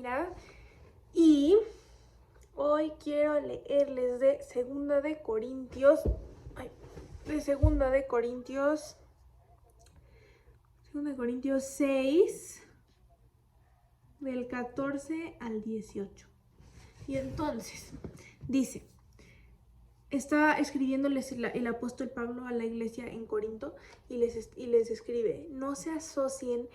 Mayra y hoy quiero leerles de Segunda de Corintios, Segunda de Corintios 6, del 14 al 18. Y entonces, dice, está escribiéndoles el apóstol Pablo a la iglesia en Corinto y les escribe: no se asocien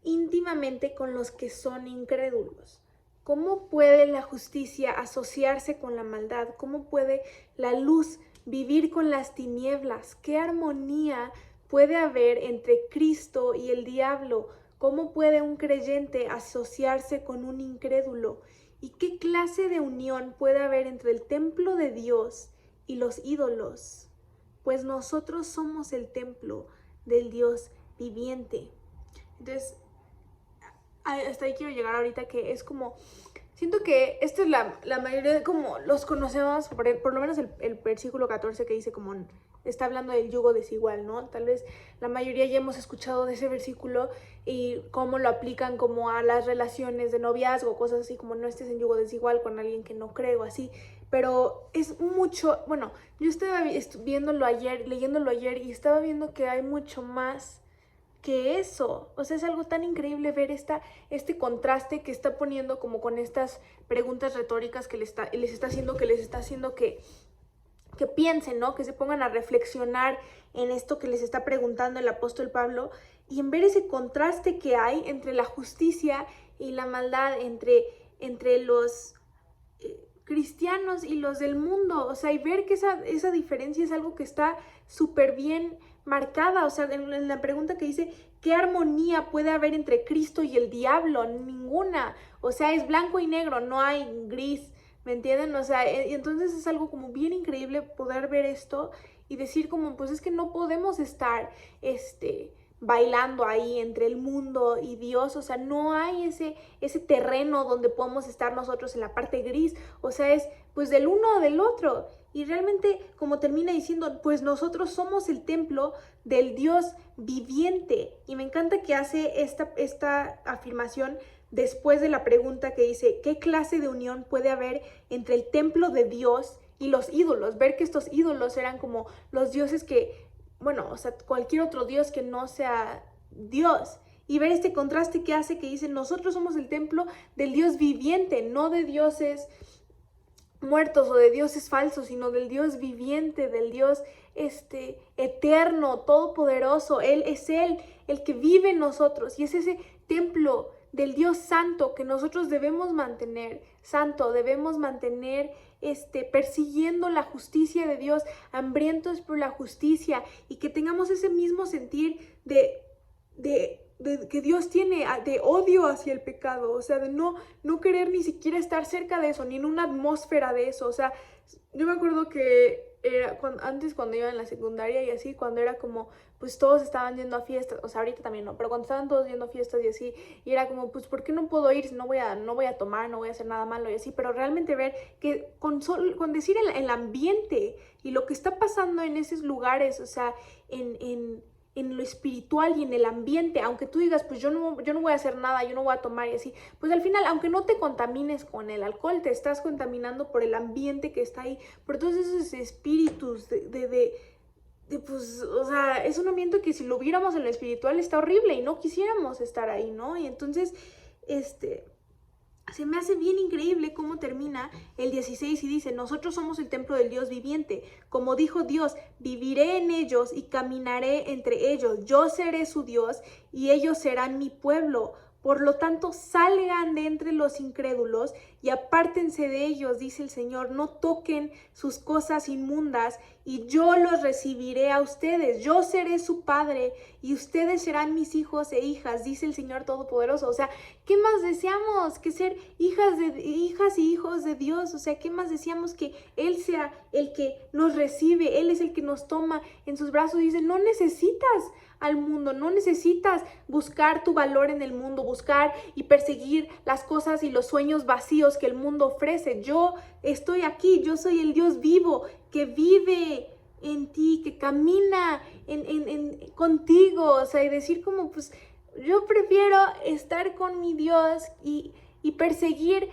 íntimamente con los que son incrédulos. ¿Cómo puede la justicia asociarse con la maldad? ¿Cómo puede la luz vivir con las tinieblas? ¿Qué armonía puede haber entre Cristo y el diablo? ¿Cómo puede un creyente asociarse con un incrédulo? ¿Y qué clase de unión puede haber entre el templo de Dios y los ídolos? Pues nosotros somos el templo del Dios viviente. Entonces, hasta ahí quiero llegar ahorita, que es como, siento que esta es la mayoría de como los conocemos, por lo menos el versículo 14 que dice como, está hablando del yugo desigual, ¿no? Tal vez la mayoría ya hemos escuchado de ese versículo y cómo lo aplican como a las relaciones de noviazgo, cosas así como no estés en yugo desigual con alguien que no cree o así, pero es mucho, bueno, yo estaba leyéndolo ayer y estaba viendo que hay mucho más que eso. O sea, es algo tan increíble ver este contraste que está poniendo como con estas preguntas retóricas que les está haciendo que piensen, ¿no? Que se pongan a reflexionar en esto que les está preguntando el apóstol Pablo, y en ver ese contraste que hay entre la justicia y la maldad, entre los cristianos y los del mundo. O sea, y ver que esa diferencia es algo que está súper bien marcada. O sea, en la pregunta que dice, ¿qué armonía puede haber entre Cristo y el diablo? Ninguna. O sea, es blanco y negro, no hay gris, ¿me entienden? O sea, y entonces es algo como bien increíble poder ver esto y decir como, pues es que no podemos estar, bailando ahí entre el mundo y Dios. O sea, no hay ese terreno donde podemos estar nosotros en la parte gris. O sea, es pues del uno o del otro. Y realmente, como termina diciendo, pues nosotros somos el templo del Dios viviente. Y me encanta que hace esta afirmación después de la pregunta que dice, ¿qué clase de unión puede haber entre el templo de Dios y los ídolos? Ver que estos ídolos eran como los dioses que, bueno, o sea, cualquier otro Dios que no sea Dios. Y ver este contraste que hace, que dice, nosotros somos el templo del Dios viviente, no de dioses muertos o de dioses falsos, sino del Dios viviente, del Dios eterno, todopoderoso. Él es el que vive en nosotros, y es ese templo del Dios santo que nosotros debemos mantener santo, debemos mantener persiguiendo la justicia de Dios, hambrientos por la justicia, y que tengamos ese mismo sentir de que Dios tiene, de odio hacia el pecado. O sea, de no querer ni siquiera estar cerca de eso, ni en una atmósfera de eso. O sea, yo me acuerdo que antes cuando iba en la secundaria y así, cuando era como, pues todos estaban yendo a fiestas, o sea, ahorita también no, pero cuando estaban todos yendo a fiestas y así, y era como, pues, ¿por qué no puedo ir si no voy a tomar, no voy a hacer nada malo y así? Pero realmente ver que con decir el ambiente y lo que está pasando en esos lugares, o sea, en lo espiritual y en el ambiente, aunque tú digas, pues yo no voy a hacer nada, yo no voy a tomar y así, pues al final, aunque no te contamines con el alcohol, te estás contaminando por el ambiente que está ahí, por todos esos espíritus pues, o sea, es un ambiente que si lo viéramos en lo espiritual está horrible y no quisiéramos estar ahí, ¿no? Y entonces, se me hace bien increíble cómo termina el 16 y dice, nosotros somos el templo del Dios viviente. Como dijo Dios, viviré en ellos y caminaré entre ellos. Yo seré su Dios y ellos serán mi pueblo. Por lo tanto, salgan de entre los incrédulos y apártense de ellos, dice el Señor. No toquen sus cosas inmundas y yo los recibiré a ustedes. Yo seré su padre y ustedes serán mis hijos e hijas, dice el Señor Todopoderoso. O sea, ¿qué más deseamos que ser hijas y hijos de Dios? O sea, ¿qué más deseamos que Él sea el que nos recibe? Él es el que nos toma en sus brazos y dice, no necesitas al mundo, no necesitas buscar tu valor en el mundo, buscar y perseguir las cosas y los sueños vacíos que el mundo ofrece. Yo estoy aquí, yo soy el Dios vivo que vive en ti, que camina contigo. O sea, y decir como, pues yo prefiero estar con mi Dios y y perseguir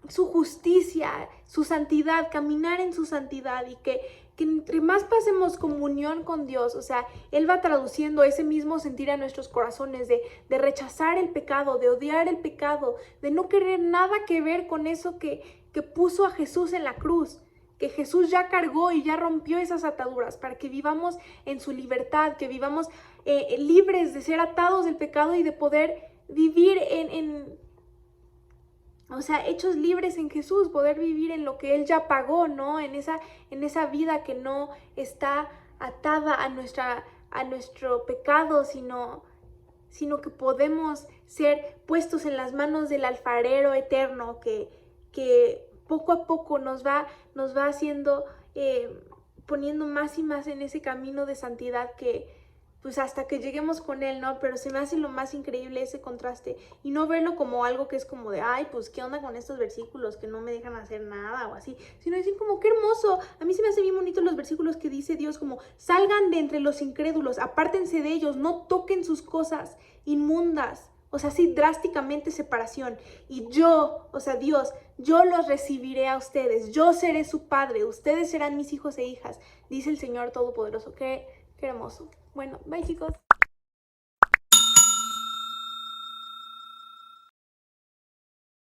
su justicia, su santidad, caminar en su santidad, y que entre más pasemos comunión con Dios, o sea, Él va traduciendo ese mismo sentir a nuestros corazones de rechazar el pecado, de odiar el pecado, de no querer nada que ver con eso que puso a Jesús en la cruz, que Jesús ya cargó y ya rompió esas ataduras para que vivamos en su libertad, que vivamos libres de ser atados del pecado y de poder vivir o sea, hechos libres en Jesús, poder vivir en lo que Él ya pagó, ¿no? En esa vida que no está atada a nuestro pecado, sino que podemos ser puestos en las manos del alfarero eterno que poco a poco nos va haciendo, poniendo más y más en ese camino de santidad que pues hasta que lleguemos con Él, ¿no? Pero se me hace lo más increíble ese contraste y no verlo como algo que es como de, ay, pues qué onda con estos versículos que no me dejan hacer nada o así, sino decir como, qué hermoso. A mí se me hace bien bonito los versículos que dice Dios como, salgan de entre los incrédulos, apártense de ellos, no toquen sus cosas inmundas. O sea, sí, drásticamente separación. Y yo, o sea, Dios, yo los recibiré a ustedes, yo seré su padre, ustedes serán mis hijos e hijas, dice el Señor Todopoderoso. Qué hermoso. Bueno, bye chicos.